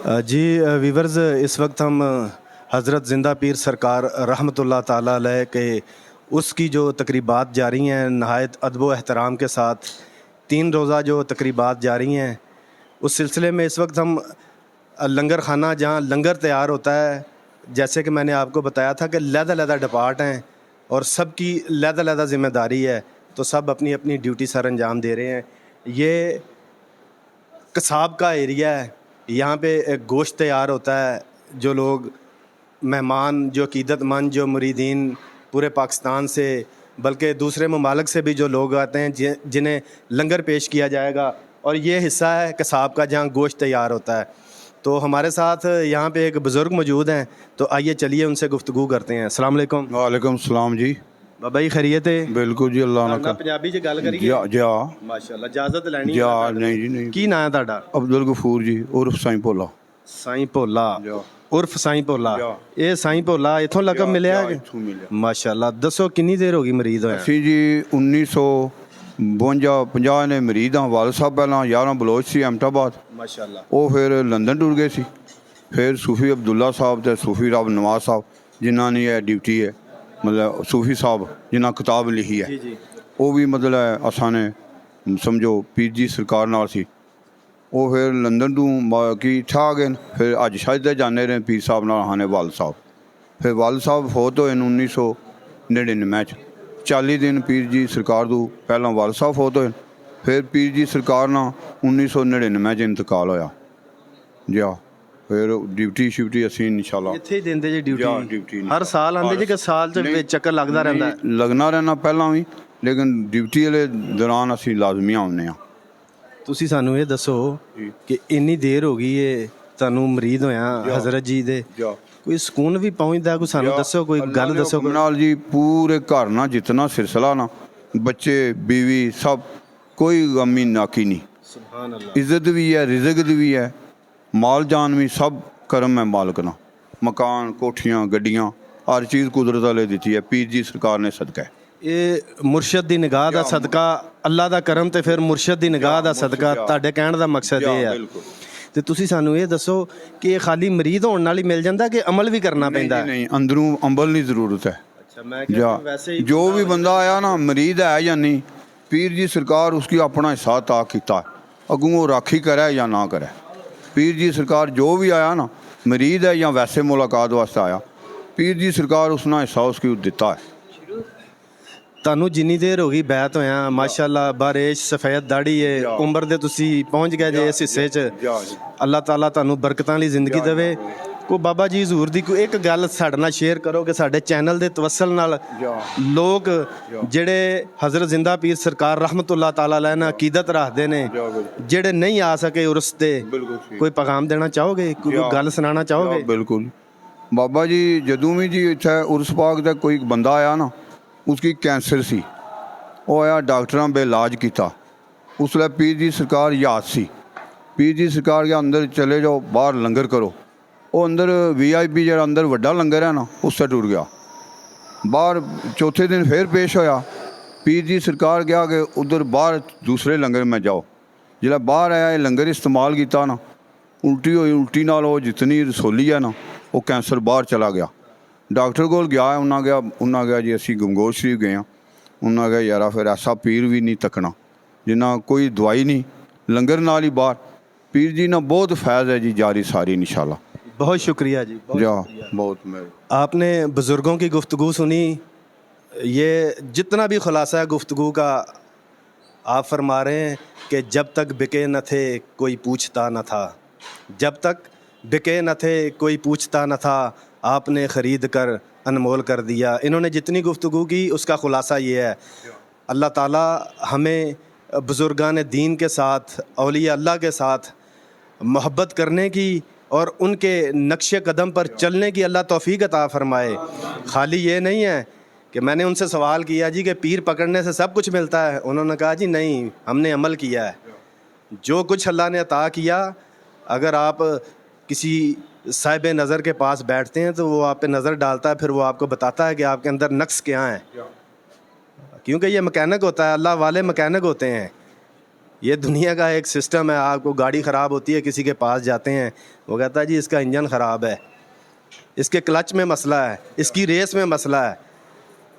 जी viewers, इस वक्त हम हज़रत ज़िंदा पीर सरकार रहमतुल्लाह ताला अलैह के उसकी जो तकरीबात जारी हैं नहायत अदब व एहतराम के साथ 3 रोज़ा जो तकरीबात जारी हैं, उस सिलसिले में इस वक्त हम लंगर खाना जहाँ लंगर तैयार होता है, जैसे कि मैंने आपको बताया था कि लहदा डिपार्ट हैं और सब की लहदा ज़िम्मेदारी है, तो सब अपनी अपनी ड्यूटी सर अंजाम दे रहे हैं। ये कसाब का एरिया है, यहाँ पे एक गोश्त तैयार होता है। जो लोग मेहमान, जो अक़ीदतमंद, जो मुरीदीन पूरे पाकिस्तान से बल्कि दूसरे ममालिक से भी जो लोग आते हैं जिन्हें लंगर पेश किया जाएगा, और ये हिस्सा है कसाब का जहाँ गोश्त तैयार होता है। तो हमारे साथ यहाँ पे एक बुज़ुर्ग मौजूद हैं, तो आइए चलिए उनसे गुफ्तगू करते हैं। अस्सलाम वालेकुम। वालेकुम सलाम जी। बाबा जी खैरियत है? बिल्कुल जी, अल्लाह ना ना पंजाबी च गल करिए। जा माशाअल्लाह, इजाजत लैनी जा है। नहीं जी नहीं। की नाम है ਤੁਹਾਡਾ? अब्दुल गफूर जी उर्फ साईं भोला। ਸਾਈਂ ਭੋਲਾ ਜਾ। ਉਰਫ ਸਾਈਂ ਭੋਲਾ। ਜਾ। ਇਹ ਸਾਈਂ ਭੋਲਾ ਇਥੋਂ ਲਕਬ ਮਿਲਿਆ ਹੈ? ਇੱਥੋਂ ਮਿਲਿਆ। ਮਾਸ਼ਾਅੱਲਾ। ਦੱਸੋ ਕਿੰਨੀ ਦੇਰ ਹੋ ਗਈ ਮਰੀਦ ਹੋਇਆ? ਅਸੀਂ ਜੀ 1952 ਨੇ ਮਰੀਦ ਹਾਂ। ਵਾਲ ਸਾਹਿਬ ਪਹਿਲਾਂ 11 ਬਲੋਚ ਸੀ ਅਹਿਮਦਾਬਾਦ, ਮਾਸ਼ਾਅੱਲਾ। ਉਹ ਫਿਰ ਲੰਦਨ ਟੁਰ ਗਏ ਸੀ। ਫਿਰ ਸੂਫੀ ਅਬਦੁੱਲਾ ਸਾਹਿਬ ਤੇ ਸੂਫੀ ਰੱਬ ਨਵਾਜ਼ ਸਾਹਿਬ ਜਿਨ੍ਹਾਂ ਨੇ ਇਹ ਡਿਊਟੀ ਹੈ, ਮਤਲਬ ਸੂਫੀ ਸਾਹਿਬ ਜਿਨ੍ਹਾਂ ਕਿਤਾਬ ਲਿਖੀ ਹੈ, ਜੀ ਜੀ। ਉਹ ਵੀ ਮਤਲਬ ਅਸਾਂ ਨੇ ਸਮਝੋ ਪੀਰ ਜੀ ਸਰਕਾਰ ਨਾਲ ਸੀ। ਉਹ ਫਿਰ ਲੰਦਨ ਤੋਂ ਕੀ ਇੱਥੇ ਆ ਗਏ। ਫਿਰ ਅੱਜ ਸਜਦੇ ਜਾਂਦੇ ਰਹੇ ਪੀਰ ਸਾਹਿਬ ਨਾਲ ਹਾਨੇ ਵਾਲ ਸਾਹਿਬ। ਫਿਰ ਵਾਲ ਸਾਹਿਬ ਫੌਤ ਹੋਏ ਨੇ 1999 'ਚ। 40 ਦਿਨ ਪੀਰ ਜੀ ਸਰਕਾਰ ਤੋਂ ਪਹਿਲਾਂ ਵਾਲ ਸਾਹਿਬ ਫੌਤ ਹੋਏ। ਫਿਰ ਪੀਰ ਜੀ ਸਰਕਾਰ ਨਾਲ 1999 'ਚ ਇੰਤਕਾਲ ਹੋਇਆ ਜੀ। ਫਿਰ ਡਿਊਟੀ ਸ਼ਿਫਟੀ ਅਸੀਂ ਇਨਸ਼ਾਅੱਲਾ ਇੱਥੇ ਹੀ ਦਿੰਦੇ ਜੀ ਡਿਊਟੀ ਡਿਊਟੀ? ਹਰ ਸਾਲ ਆਉਂਦੇ ਜੀ ਕਿ ਸਾਲ ਚ ਵਿੱਚ ਚੱਕਰ ਲੱਗਦਾ ਰਹਿੰਦਾ ਹੈ? ਲੱਗਣਾ ਰਹਿਣਾ ਪਹਿਲਾਂ ਵੀ, ਲੇਕਿਨ ਡਿਊਟੀ ਵਾਲੇ ਦੌਰਾਨ ਅਸੀਂ ਲਾਜ਼ਮੀ ਆਉਂਦੇ ਹਾਂ। ਤੁਸੀਂ ਸਾਨੂੰ ਇਹ ਦੱਸੋ ਕਿ ਇੰਨੀ ਦੇਰ ਹੋ ਗਈ ਏ ਤੁਹਾਨੂੰ ਮਰੀਦ ਹੋਇਆ ਹਜ਼ਰਤ ਜੀ ਦੇ, ਕੋਈ ਸਕੂਨ ਵੀ ਪਹੁੰਚਦਾ? ਕੋਈ ਸਾਨੂੰ ਦੱਸੋ, ਕੋਈ ਗੱਲ ਦੱਸੋ। ਨਾਲ ਜੀ ਪੂਰੇ ਘਰ ਨਾਲ ਜਿਤਨਾ ਸਿਲਸਿਲਾ ਨਾ, ਬੱਚੇ ਬੀਵੀ ਸਭ, ਕੋਈ ਗਮੀ ਨਾਕੀ ਨਹੀਂ। ਸੁਭਾਨ ਅੱਲਾਹ। ਇੱਜ਼ਤ ਵੀ ਹੈ, ਰਿਜ਼ਕ ਵੀ ਹੈ, ਮਾਲ ਜਾਨ ਵੀ ਸਭ ਕਰਮ ਹੈ ਮਾਲਕ ਨਾਲ। ਮਕਾਨ, ਕੋਠੀਆਂ, ਗੱਡੀਆਂ, ਹਰ ਚੀਜ਼ ਕੁਦਰਤ ਵਾਲੇ ਦਿੱਤੀ ਹੈ, ਪੀਰ ਜੀ ਸਰਕਾਰ ਨੇ ਸਦਕਾ ਹੈ। ਇਹ ਮੁਰਸ਼ਦ ਦੀ ਨਿਗਾਹ ਦਾ ਸਦਕਾ, ਅੱਲਾ ਦਾ ਕਰਮ ਤੇ ਫਿਰ ਮੁਰਸ਼ਦ ਦੀ ਨਿਗਾਹ ਦਾ ਸਦਕਾ, ਤੁਹਾਡੇ ਕਹਿਣ ਦਾ ਮਕਸਦ ਇਹ ਹੈ। ਤੇ ਤੁਸੀਂ ਸਾਨੂੰ ਇਹ ਦੱਸੋ ਕਿ ਇਹ ਖਾਲੀ ਮਰੀਦ ਹੋਣ ਨਾਲ ਹੀ ਮਿਲ ਜਾਂਦਾ ਕਿ ਅਮਲ ਵੀ ਕਰਨਾ ਪੈਂਦਾ ਹੈ? ਨਹੀਂ, ਅੰਦਰੋਂ ਅੰਬਲ ਦੀ ਜ਼ਰੂਰਤ ਹੈ। ਅੱਛਾ, ਮੈਂ ਕਿਹਾ ਵੈਸੇ ਹੀ ਜੋ ਵੀ ਬੰਦਾ ਆਇਆ ਨਾ, ਮਰੀਦ ਹੈ ਜਾਂ ਨਹੀਂ, ਪੀਰ ਜੀ ਸਰਕਾਰ ਉਸकी ਆਪਣਾ ਹਿੱਸਾ ਤਾ ਕੀਤਾ, ਅੱਗੋਂ ਉਹ ਰਾਖੀ ਕਰੇ ਜਾਂ ਨਾ ਕਰੇ। ਪੀਰ ਜੀ ਸਰਕਾਰ ਜੋ ਵੀ ਆਇਆ ਨਾ, ਮਰੀਦ ਹੈ ਜਾਂ ਵੈਸੇ ਮੁਲਾਕਾਤ ਵਾਸਤੇ ਆਇਆ, ਪੀਰ ਜੀ ਸਰਕਾਰ ਉਸਨਾ ਹਿੱਸਾ ਉਸकी ਦਿੱਤਾ ਹੈ। ਤੁਹਾਨੂੰ ਜਿੰਨੀ ਦੇਰ ਹੋ ਗਈ ਬੈਤ ਹੋਇਆ, ਮਾਸ਼ਾਅੱਲਾ, ਬਾਰਿਸ਼, ਸਫੈਦ ਦਾੜੀ ਹੈ, ਉਮਰ ਦੇ ਤੁਸੀਂ ਪਹੁੰਚ ਗਏ ਜੇ ਇਸ ਹਿੱਸੇ 'ਚ। ਅੱਲਾਹ ਤਾਲਾ ਤੁਹਾਨੂੰ ਬਰਕਤਾਂ ਵਾਲੀ ਜ਼ਿੰਦਗੀ ਦੇਵੇ। ਕੋ ਬਾਬਾ ਜੀ ਹਜ਼ੂਰ ਦੀ ਕੋਈ ਇੱਕ ਗੱਲ ਸਾਡੇ ਨਾਲ ਸ਼ੇਅਰ ਕਰੋ ਕਿ ਸਾਡੇ ਚੈਨਲ ਦੇ ਤਵੱਸਲ ਨਾਲ ਲੋਕ ਜਿਹੜੇ ਹਜ਼ਰਤ ਜ਼ਿੰਦਾ ਪੀਰ ਸਰਕਾਰ ਰਹਿਮਤੁल्लाह ਤਾਲਾ ਅਲੈਹ ਨਾਲ ਅਕੀਦਤ ਰੱਖਦੇ ਨੇ, ਜਿਹੜੇ ਨਹੀਂ ਆ ਸਕੇ ਉਰਸ ਤੇ, ਕੋਈ ਪੈਗਾਮ ਦੇਣਾ ਚਾਹੋਗੇ, ਕੋਈ ਗੱਲ ਸੁਣਾਉਣਾ ਚਾਹੋਗੇ? ਬਿਲਕੁਲ ਬਾਬਾ ਜੀ, ਜਦੋਂ ਵੀ ਜੀ ਇੱਥੇ ਉਰਸ ਪਾਕ ਦਾ ਕੋਈ ਬੰਦਾ ਆਇਆ ਨਾ, ਉਸकी ਕੈਂਸਰ ਸੀ, ਉਹ ਆਇਆ ਡਾਕਟਰਾਂ ਬੇਇਲਾਜ ਕੀਤਾ। ਉਸ ਵੇਲੇ ਪੀਰ ਜੀ ਸਰਕਾਰ ਯਾਦ ਸੀ। ਪੀਰ ਜੀ ਸਰਕਾਰ ਕੇ ਅੰਦਰ ਚਲੇ ਜਾਓ, ਬਾਹਰ ਲੰਗਰ ਕਰੋ। ਉਹ ਅੰਦਰ VIP ਜਿਹੜਾ ਅੰਦਰ ਵੱਡਾ ਲੰਗਰ ਹੈ ਨਾ, ਉਸ ਸੇ ਟੁਰ ਗਿਆ। ਬਾਹਰ ਚੌਥੇ ਦਿਨ ਫਿਰ ਪੇਸ਼ ਹੋਇਆ। ਪੀਰ ਜੀ ਸਰਕਾਰ ਗਿਆ ਕਿ ਉਧਰ ਬਾਹਰ ਦੂਸਰੇ ਲੰਗਰ ਮੈਂ ਜਾਓ। ਜਿਹੜਾ ਬਾਹਰ ਆਇਆ ਇਹ ਲੰਗਰ ਇਸਤੇਮਾਲ ਕੀਤਾ ਨਾ, ਉਲਟੀ ਹੋਈ। ਉਲਟੀ ਨਾਲ ਉਹ ਜਿਤਨੀ ਰਸੋਲੀ ਹੈ ਨਾ, ਉਹ ਕੈਂਸਰ ਬਾਹਰ ਚਲਾ ਗਿਆ। ਡਾਕਟਰ ਕੋਲ ਗਿਆ, ਉਹਨਾਂ ਗਿਆ ਜੀ ਅਸੀਂ ਗੰਗੋਰ ਸ਼ਰੀਫ ਗਏ ਹਾਂ। ਉਹਨਾਂ ਗਿਆ ਯਾਰਾ ਫਿਰ ਐਸਾ ਪੀਰ ਵੀ ਨਹੀਂ ਤੱਕਣਾ ਜਿੰਨਾ ਕੋਈ ਦਵਾਈ नहीं, लंगर नाल ही बाहर। पीर जी ना बहुत फैज़ है जी जारी सारी इंशाल्लाह। बहुत शुक्रिया जी, बहुत मेहरबानी। आपने बुज़ुर्गों की गुफ्तगू सुनी। ये जितना भी ख़ुलासा है गुफ्तगू का, आप फरमा रहे हैं कि जब तक बिके न थे कोई पूछता न था, जब तक बिके न थे कोई पूछता न था, आपने ख़रीद कर अनमोल कर दिया। इन्होंने जितनी गुफ्तगू की उसका ख़ुलासा ये है। अल्लाह ताला हमें बुज़ुर्गान दीन के साथ, औलिया अल्लाह के साथ मोहब्बत करने की और उनके नक्शे कदम पर चलने की अल्लाह तौफीक अता फ़रमाए। खाली ये नहीं है कि मैंने उनसे सवाल किया जी कि पीर पकड़ने से सब कुछ मिलता है, उन्होंने कहा जी नहीं, हमने अमल किया है। जो कुछ अल्लाह ने अता किया, अगर आप किसी साहिब नज़र के पास बैठते हैं तो वो आप पे नज़र डालता है, फिर वो आपको बताता है कि आपके अंदर नक्स क्या है, क्योंकि ये मैकेनिक होता है। अल्लाह वाले मैकेनिक होते हैं। ये दुनिया का एक सिस्टम है। आपको गाड़ी ख़राब होती है, किसी के पास जाते हैं, वो कहता है जी इसका इंजन ख़राब है, इसके क्लच में मसला है, इसकी रेस में मसला है।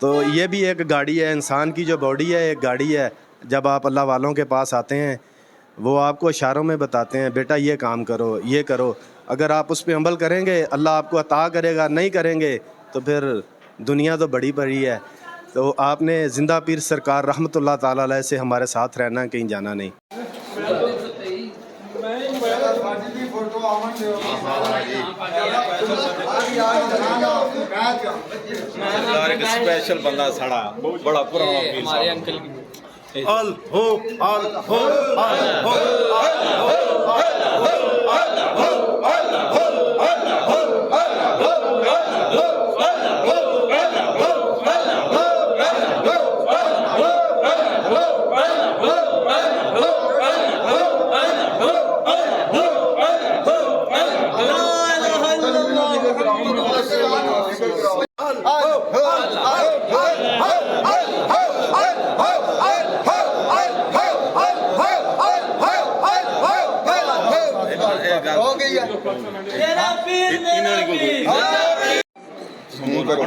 तो ये भी एक गाड़ी है, इंसान की जो बॉडी है एक गाड़ी है। जब आप अल्लाह वालों के पास आते हैं वो आपको इशारों में बताते हैं बेटा ये काम करो, ये करो। अगर आप उस पर अमल करेंगे अल्लाह आपको अता करेगा, नहीं करेंगे तो फिर दुनिया तो बड़ी बड़ी है। तो आपने जिंदा पीर सरकार रहमतुल्लाह ताला अलैह से हमारे साथ रहना, कहीं जाना नहीं। एक स्पेशल बंदा साड़ा बड़ा पुराना पीर हमारे साहब। अंकल की अल हो अल हो अल हो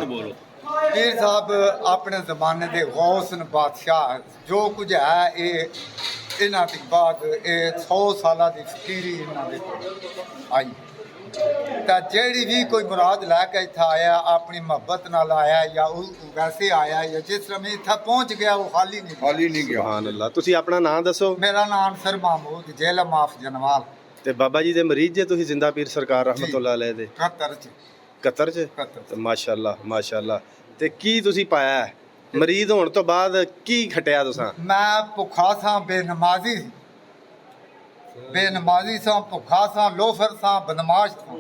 बोलो ਪੀਰ ਸਾਹਿਬ ਆਪਣੇ ਜ਼ਮਾਨੇ ਦੇ ਗੌਸ ਨੇ ਬਾਦਸ਼ਾਹ ਜੋ ਕੁਝ ਹੈ ਇਹ ਇਹਨਾਂ ਦੀ ਬਾਅਦ ਇਹ 100 ਸਾਲਾਂ ਦੀ ਫਕੀਰੀ ਇਹਨਾਂ ਦੇ ਆਈ ਤਾਂ ਜਿਹੜੀ ਵੀ ਕੋਈ ਮੁਰਾਦ ਲੈ ਕੇ ਇੱਥੇ ਆਇਆ ਆਪਣੀ ਮੁਹੱਬਤ ਨਾਲ ਆਇਆ ਜਾਂ ਉਹ ਵੈਸੇ ਆਇਆ ਜਾਂ ਜਿਸ ਤਰ੍ਹਾਂ ਮੈਂ ਇੱਥੇ ਪਹੁੰਚ ਗਿਆ ਉਹ ਖਾਲੀ ਨਹੀਂ ਗਿਆ। ਖਾਲੀ ਨਹੀਂ ਗਿਆ। ਸੁਭਾਨ ਅੱਲਾਹ। ਤੁਸੀਂ ਆਪਣਾ ਨਾਮ ਦੱਸੋ। ਮੇਰਾ ਨਾਮ ਸਰ mahmood ਜੇਲਾ ਮਾਫ ਜਨਵਾਲ ਤੇ ਬਾਬਾ ਜੀ ਦੇ ਮਰੀਜ਼ ਜੇ ਤੁਸੀਂ ਜਿੰਦਾ ਪੀਰ ਸਰਕਾਰ ਰਹਿਮਤੁल्लाह अलैह ਦੇ ਕਤਰ ਚ ਕਤਰ 'ਚ? ਕਤਰ ਤੇ ਮਾਸ਼ਾਅੱਲਾ ਮਾਸ਼ਾਅੱਲਾ। ਤੇ ਕੀ ਤੁਸੀਂ ਪਾਇਆ ਹੈ? ਮਰੀਜ਼ ਹੋਣ ਤੋਂ ਬਾਅਦ ਕੀ ਖਟਿਆ ਤੁਸੀਂ? ਮੈਂ ਭੁੱਖਾ ਸਾਂ ਬੇਨਮਾਜ਼ੀ ਸਾਂ ਭੁੱਖਾ ਸਾਂ ਲੋਫਰ ਸਾਂ ਬਦਮਾਸ਼ ਸਾਂ।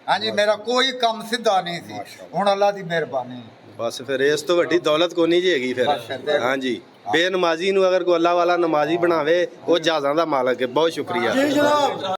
ਹਾਂਜੀ ਮੇਰਾ ਕੋਈ ਕੰਮ ਸਿੱਧਾ ਨਹੀਂ ਸੀ। ਹੁਣ ਅੱਲਾ ਦੀ ਮਿਹਰਬਾਨੀ। ਬਸ ਫਿਰ ਇਸ ਤੋਂ ਵੱਡੀ ਦੌਲਤ ਕੋਈ ਨਹੀਂ ਜੀ ਹੈਗੀ ਫਿਰ। ਬਸ ਫਿਰ। ਹਾਂਜੀ ਬੇਨਮਾਜ਼ੀ ਨੂੰ ਅਗਰ ਕੋਈ ਅੱਲਾ ਵਾਲਾ ਨਮਾਜ਼ੀ ਬਣਾਵੇ ਉਹ ਜਹਾਜ਼ਾਂ ਦਾ ਮਾਲਕ ਹੈ। ਬਹੁਤ ਸ਼ੁਕਰੀਆ।